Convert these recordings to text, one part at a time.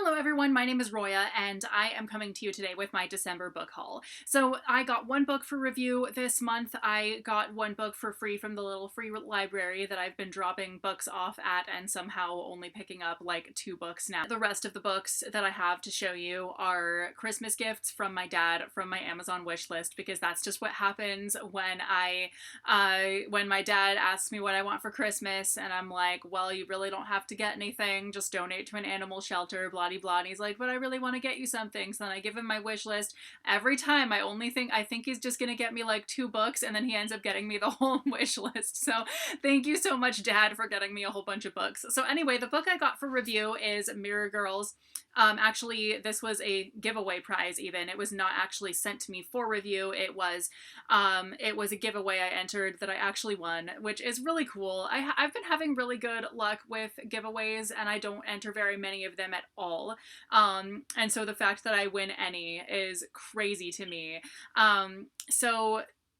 Hello everyone, my name is Roya and I am coming to you today with my December book haul. So I got one book for review this month. I got one book for free from the little free library that I've been dropping books off at and somehow only picking up like 2 books now. The rest of the books that I have to show you are Christmas gifts from my dad from my Amazon wish list, because that's just what happens when when my dad asks me what I want for Christmas and I'm like, well, you really don't have to get anything, just donate to an animal shelter, blah blah, and he's like, but I really want to get you something. So then I give him my wish list. Every time I think he's just gonna get me like 2 books, and then he ends up getting me the whole wish list. So thank you so much, Dad, for getting me a whole bunch of books. So anyway, the book I got for review is Mirror Girls. Actually, this was a giveaway prize even. It was not actually sent to me for review. It was a giveaway I entered that I actually won, which is really cool. I've been having really good luck with giveaways and I don't enter very many of them at all. And so the fact that I win any is crazy to me. I'm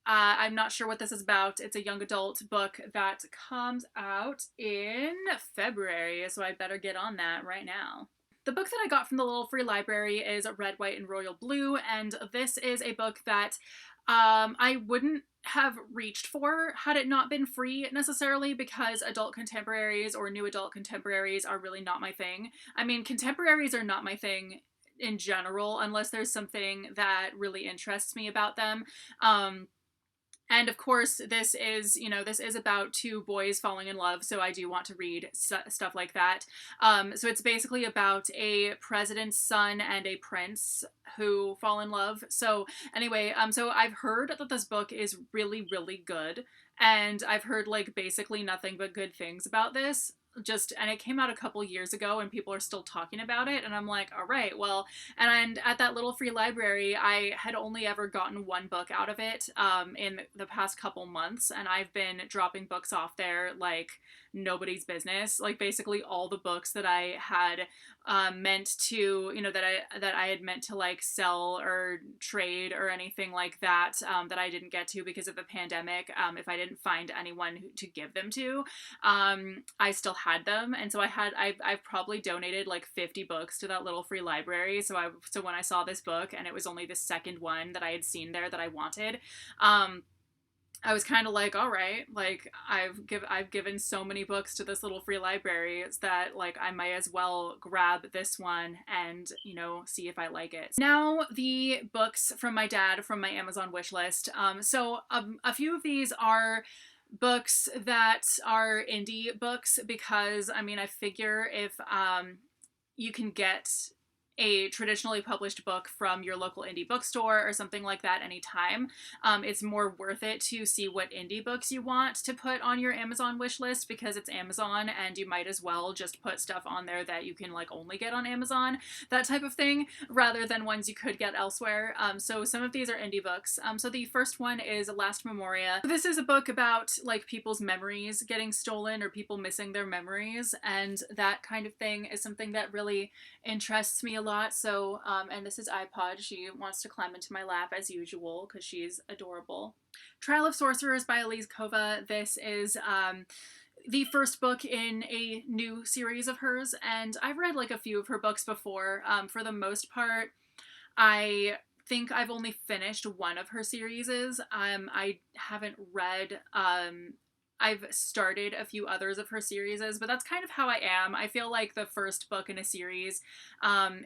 not sure what this is about. It's a young adult book that comes out in February, so I better get on that right now. The book that I got from the little free library is Red, White, and Royal Blue, and this is a book that I wouldn't have reached for had it not been free necessarily, because adult contemporaries or new adult contemporaries are really not my thing. I mean, contemporaries are not my thing in general, unless there's something that really interests me about them. And of course, this is about 2 boys falling in love, so I do want to read stuff like that. So it's basically about a president's son and a prince who fall in love. So anyway, so I've heard that this book is really, really good, and I've heard like basically nothing but good things about this. And it came out a couple years ago and people are still talking about it, and I'm like, all right, well, and at that little free library I had only ever gotten 1 book out of it in the past couple months, and I've been dropping books off there like nobody's business. Like basically all the books that I had meant to, that I had meant to like sell or trade or anything like that, that I didn't get to because of the pandemic, if I didn't find anyone to give them to, I still had them. And so I've probably donated like 50 books to that little free library. So when I saw this book and it was only the second one that I had seen there that I wanted, I was kind of like, all right, like I've given so many books to this little free library that like I might as well grab this one and, see if I like it. Now the books from my dad from my Amazon wish list. So a few of these are books that are indie books, because I mean, I figure if you can get a traditionally published book from your local indie bookstore or something like that anytime, it's more worth it to see what indie books you want to put on your Amazon wish list, because it's Amazon and you might as well just put stuff on there that you can like only get on Amazon, that type of thing, rather than ones you could get elsewhere. So some of these are indie books. So the first one is Last Memoria. This is a book about like people's memories getting stolen or people missing their memories, and that kind of thing is something that really interests me a lot. So and this is Ipod. She wants to climb into my lap as usual because she's adorable. Trial of Sorcerers by Kova. This is the first book in a new series of hers, and I've read like a few of her books before. For the most part, I think I've only finished one of her series. I haven't read I've started a few others of her series, but that's kind of how I am. I feel like the first book in a series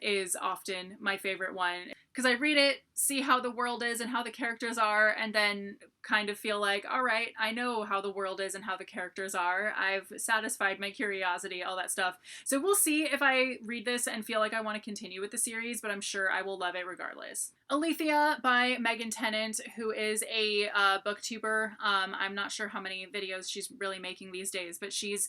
is often my favorite one, because I read it, see how the world is and how the characters are, and then kind of feel like, all right, I know how the world is and how the characters are. I've satisfied my curiosity, all that stuff. So we'll see if I read this and feel like I want to continue with the series, but I'm sure I will love it regardless. Aletheia by Megan Tennant, who is a booktuber. I'm not sure how many videos she's really making these days, but she's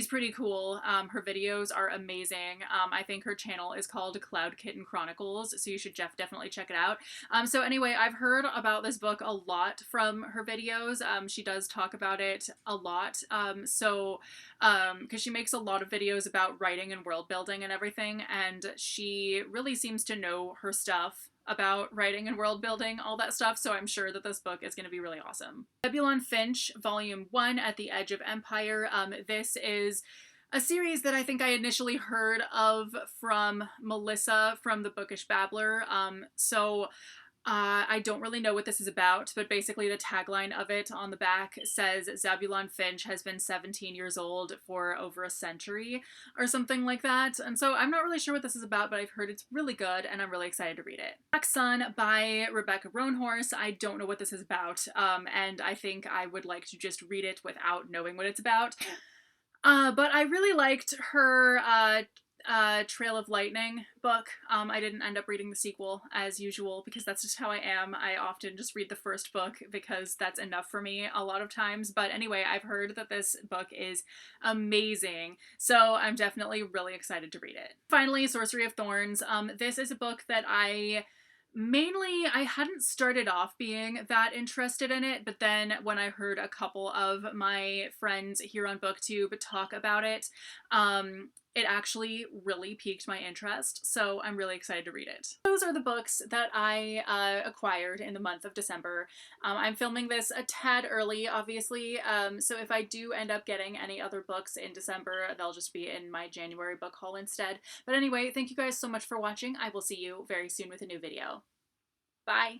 pretty cool. Her videos are amazing. I think her channel is called Cloud Kitten Chronicles, so you should definitely check it out. So anyway, I've heard about this book a lot from her videos. She does talk about it a lot. Because she makes a lot of videos about writing and world building and everything, and she really seems to know her stuff about writing and world building, all that stuff, so I'm sure that this book is going to be really awesome. Zebulon Finch, Volume 1, At the Edge of Empire. This is a series that I think I initially heard of from Melissa from the Bookish Babbler. I don't really know what this is about, but basically the tagline of it on the back says Zebulon Finch has been 17 years old for over a century or something like that. And so I'm not really sure what this is about, but I've heard it's really good and I'm really excited to read it. Black Sun by Rebecca Roanhorse. I don't know what this is about, and I think I would like to just read it without knowing what it's about. But I really liked her Trail of Lightning book. I didn't end up reading the sequel as usual because that's just how I am. I often just read the first book because that's enough for me a lot of times. But anyway, I've heard that this book is amazing, so I'm definitely really excited to read it. Finally, Sorcery of Thorns. This is a book that I hadn't started off being that interested in it, but then when I heard a couple of my friends here on BookTube talk about it, it actually really piqued my interest, so I'm really excited to read it. Those are the books that I acquired in the month of December. I'm filming this a tad early, obviously, so if I do end up getting any other books in December, they'll just be in my January book haul instead. But anyway, thank you guys so much for watching. I will see you very soon with a new video. Bye!